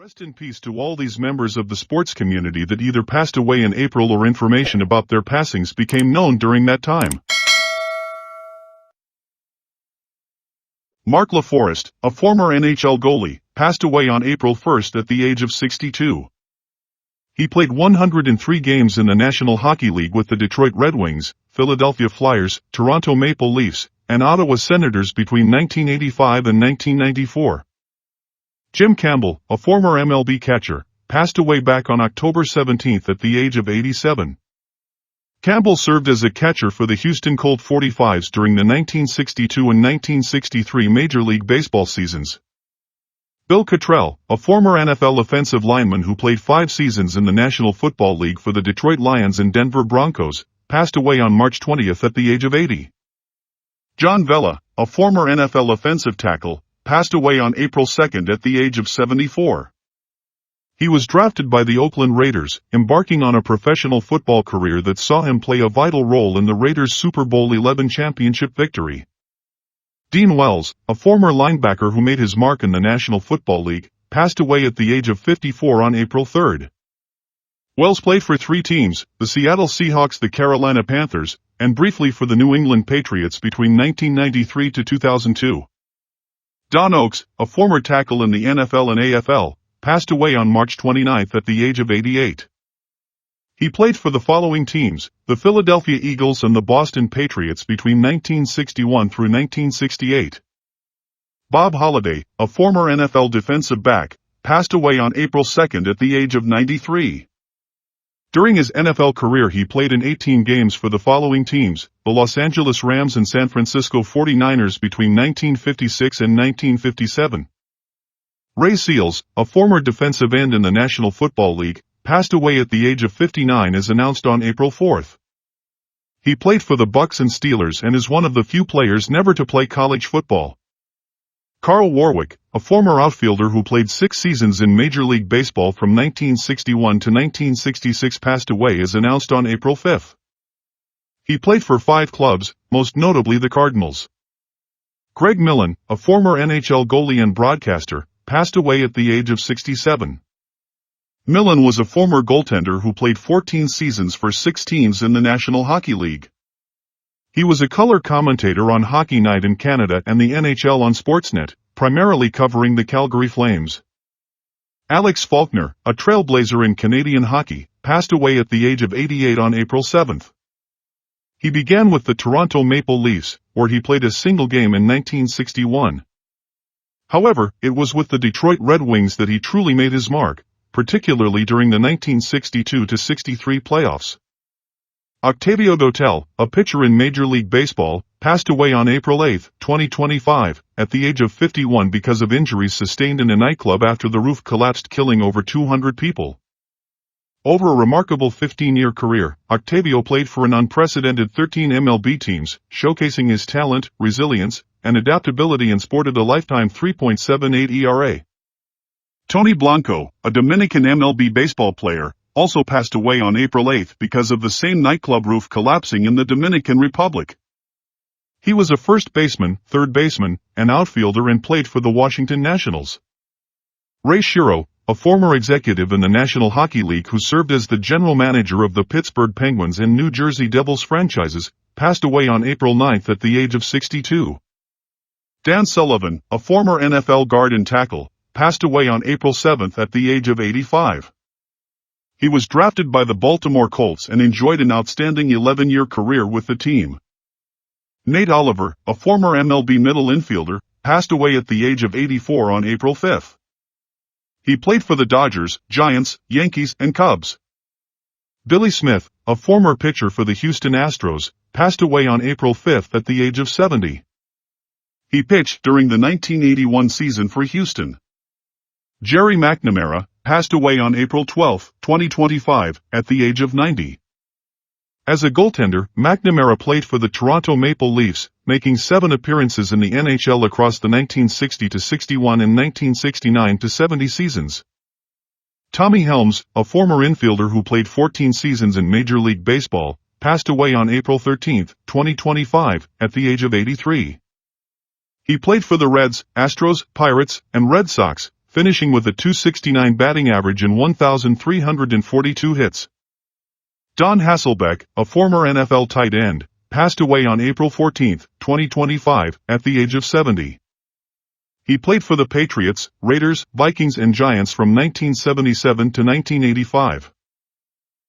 Rest in peace to all these members of the sports community that either passed away in April or information about their passings became known during that time. Mark LaForest, a former NHL goalie, passed away on April 1st at the age of 62. He played 103 games in the National Hockey League with the Detroit Red Wings, Philadelphia Flyers, Toronto Maple Leafs, and Ottawa Senators between 1985 and 1994. Jim Campbell, a former MLB catcher, passed away back on October 17 at the age of 87. Campbell served as a catcher for the Houston Colt 45s during the 1962 and 1963 Major League Baseball seasons. Bill Cottrell, a former NFL offensive lineman who played 5 seasons in the National Football League for the Detroit Lions and Denver Broncos, passed away on March 20 at the age of 80. John Vella, a former NFL offensive tackle, passed away on April 2 at the age of 74. He was drafted by the Oakland Raiders, embarking on a professional football career that saw him play a vital role in the Raiders' Super Bowl XI championship victory. Dean Wells, a former linebacker who made his mark in the National Football League, passed away at the age of 54 on April 3. Wells played for 3 teams, the Seattle Seahawks, the Carolina Panthers, and briefly for the New England Patriots between 1993 to 2002. Don Oakes, a former tackle in the NFL and AFL, passed away on March 29 at the age of 88. He played for the following teams, the Philadelphia Eagles and the Boston Patriots between 1961 through 1968. Bob Holliday, a former NFL defensive back, passed away on April 2 at the age of 93. During his NFL career he played in 18 games for the following teams, the Los Angeles Rams and San Francisco 49ers between 1956 and 1957. Ray Seals, a former defensive end in the National Football League, passed away at the age of 59 as announced on April 4. He played for the Bucs and Steelers and is one of the few players never to play college football. Carl Warwick, a former outfielder who played 6 seasons in Major League Baseball from 1961 to 1966, passed away as announced on April 5. He played for 5 clubs, most notably the Cardinals. Greg Millen, a former NHL goalie and broadcaster, passed away at the age of 67. Millen was a former goaltender who played 14 seasons for 6 teams in the National Hockey League. He was a color commentator on Hockey Night in Canada and the NHL on Sportsnet, primarily covering the Calgary Flames. Alex Faulkner, a trailblazer in Canadian hockey, passed away at the age of 88 on April 7. He began with the Toronto Maple Leafs, where he played a single game in 1961. However, it was with the Detroit Red Wings that he truly made his mark, particularly during the 1962-63 playoffs. Octavio Dotel, a pitcher in Major League Baseball, passed away on April 8, 2025, at the age of 51 because of injuries sustained in a nightclub after the roof collapsed, killing over 200 people. Over a remarkable 15-year career, Octavio played for an unprecedented 13 MLB teams, showcasing his talent, resilience, and adaptability, and sported a lifetime 3.78 ERA. Tony Blanco, a Dominican MLB baseball player, also passed away on April 8 because of the same nightclub roof collapsing in the Dominican Republic. He was a first baseman, third baseman, and outfielder and played for the Washington Nationals. Ray Shero, a former executive in the National Hockey League who served as the general manager of the Pittsburgh Penguins and New Jersey Devils franchises, passed away on April 9 at the age of 62. Dan Sullivan, a former NFL guard and tackle, passed away on April 7 at the age of 85. He was drafted by the Baltimore Colts and enjoyed an outstanding 11-year career with the team. Nate Oliver, a former MLB middle infielder, passed away at the age of 84 on April 5. He played for the Dodgers, Giants, Yankees, and Cubs. Billy Smith, a former pitcher for the Houston Astros, passed away on April 5 at the age of 70. He pitched during the 1981 season for Houston. Jerry McNamara passed away on April 12, 2025, at the age of 90. As a goaltender, McNamara played for the Toronto Maple Leafs, making 7 appearances in the NHL across the 1960-61 and 1969-70 seasons. Tommy Helms, a former infielder who played 14 seasons in Major League Baseball, passed away on April 13, 2025, at the age of 83. He played for the Reds, Astros, Pirates, and Red Sox, finishing with a .269 batting average and 1,342 hits. Don Hasselbeck, a former NFL tight end, passed away on April 14, 2025, at the age of 70. He played for the Patriots, Raiders, Vikings and Giants from 1977 to 1985.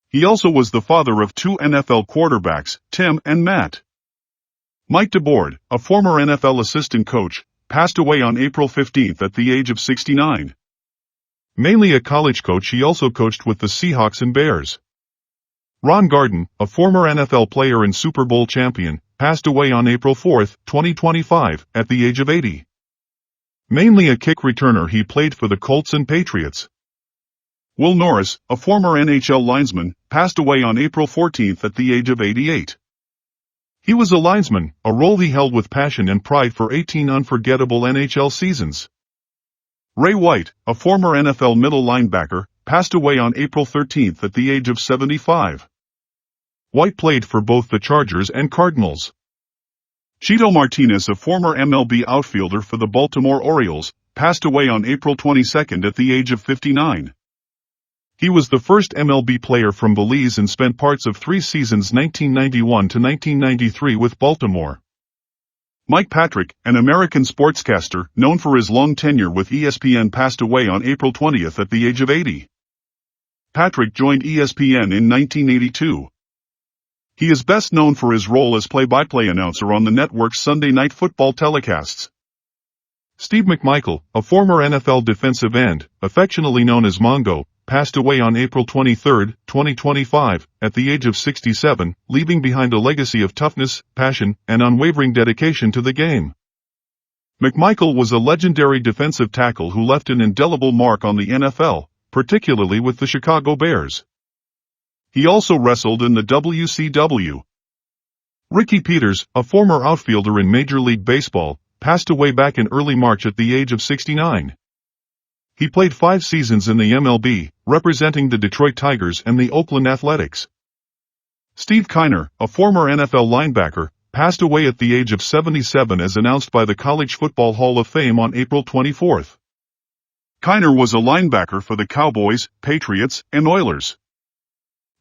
He also was the father of two NFL quarterbacks, Tim and Matt. Mike DeBord, a former NFL assistant coach, passed away on April 15 at the age of 69. Mainly a college coach, he also coached with the Seahawks and Bears. Ron Garden, a former NFL player and Super Bowl champion, passed away on April 4, 2025, at the age of 80. Mainly a kick returner, he played for the Colts and Patriots. Will Norris, a former NHL linesman, passed away on April 14 at the age of 88. He was a linesman, a role he held with passion and pride for 18 unforgettable NHL seasons. Ray White, a former NFL middle linebacker, passed away on April 13 at the age of 75. White played for both the Chargers and Cardinals. Chito Martinez, a former MLB outfielder for the Baltimore Orioles, passed away on April 22 at the age of 59. He was the first MLB player from Belize and spent parts of 3 seasons 1991 to 1993 with Baltimore. Mike Patrick, an American sportscaster known for his long tenure with ESPN, passed away on April 20 at the age of 80. Patrick joined ESPN in 1982. He is best known for his role as play-by-play announcer on the network's Sunday Night Football telecasts. Steve McMichael, a former NFL defensive end, affectionately known as Mongo, passed away on April 23, 2025, at the age of 67, leaving behind a legacy of toughness, passion, and unwavering dedication to the game. McMichael was a legendary defensive tackle who left an indelible mark on the NFL, particularly with the Chicago Bears. He also wrestled in the WCW. Ricky Peters, a former outfielder in Major League Baseball, passed away back in early March at the age of 69. He played 5 seasons in the MLB, representing the Detroit Tigers and the Oakland Athletics. Steve Kiner, a former NFL linebacker, passed away at the age of 77 as announced by the College Football Hall of Fame on April 24. Kiner was a linebacker for the Cowboys, Patriots, and Oilers.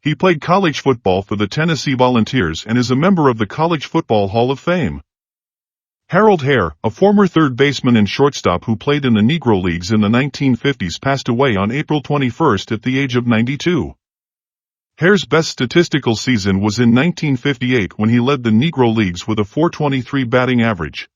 He played college football for the Tennessee Volunteers and is a member of the College Football Hall of Fame. Harold Hare, a former third baseman and shortstop who played in the Negro Leagues in the 1950s, passed away on April 21 at the age of 92. Hare's best statistical season was in 1958 when he led the Negro Leagues with a .423 batting average.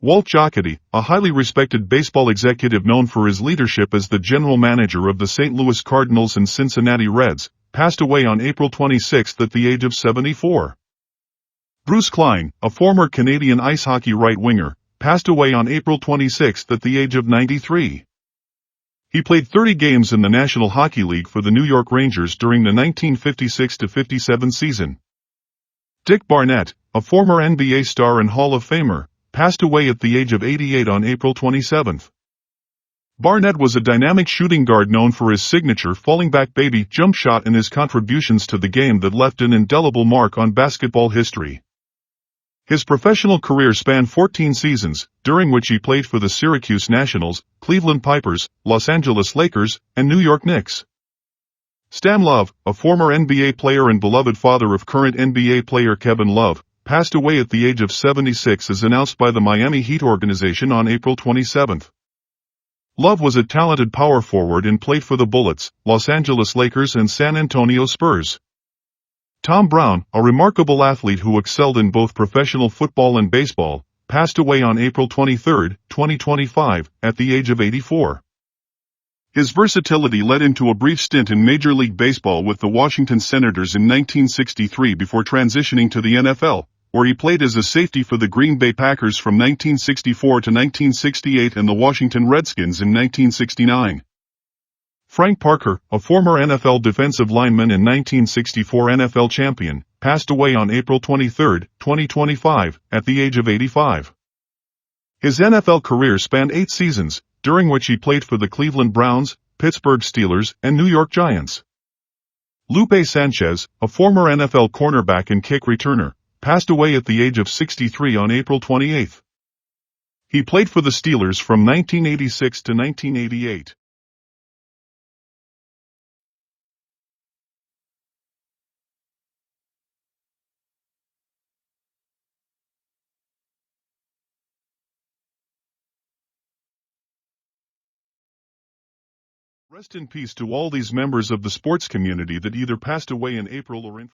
Walt Jocketty, a highly respected baseball executive known for his leadership as the general manager of the St. Louis Cardinals and Cincinnati Reds, passed away on April 26 at the age of 74. Bruce Klein, a former Canadian ice hockey right-winger, passed away on April 26 at the age of 93. He played 30 games in the National Hockey League for the New York Rangers during the 1956-57 season. Dick Barnett, a former NBA star and Hall of Famer, passed away at the age of 88 on April 27. Barnett was a dynamic shooting guard known for his signature falling back baby jump shot and his contributions to the game that left an indelible mark on basketball history. His professional career spanned 14 seasons, during which he played for the Syracuse Nationals, Cleveland Pipers, Los Angeles Lakers, and New York Knicks. Stan Love, a former NBA player and beloved father of current NBA player Kevin Love, passed away at the age of 76 as announced by the Miami Heat organization on April 27. Love was a talented power forward and played for the Bullets, Los Angeles Lakers and San Antonio Spurs. Tom Brown, a remarkable athlete who excelled in both professional football and baseball, passed away on April 23, 2025, at the age of 84. His versatility led him to a brief stint in Major League Baseball with the Washington Senators in 1963 before transitioning to the NFL, where he played as a safety for the Green Bay Packers from 1964 to 1968 and the Washington Redskins in 1969. Frank Parker, a former NFL defensive lineman and 1964 NFL champion, passed away on April 23, 2025, at the age of 85. His NFL career spanned 8 seasons, during which he played for the Cleveland Browns, Pittsburgh Steelers, and New York Giants. Lupe Sanchez, a former NFL cornerback and kick returner, passed away at the age of 63 on April 28. He played for the Steelers from 1986 to 1988. Rest in peace to all these members of the sports community that either passed away in April or in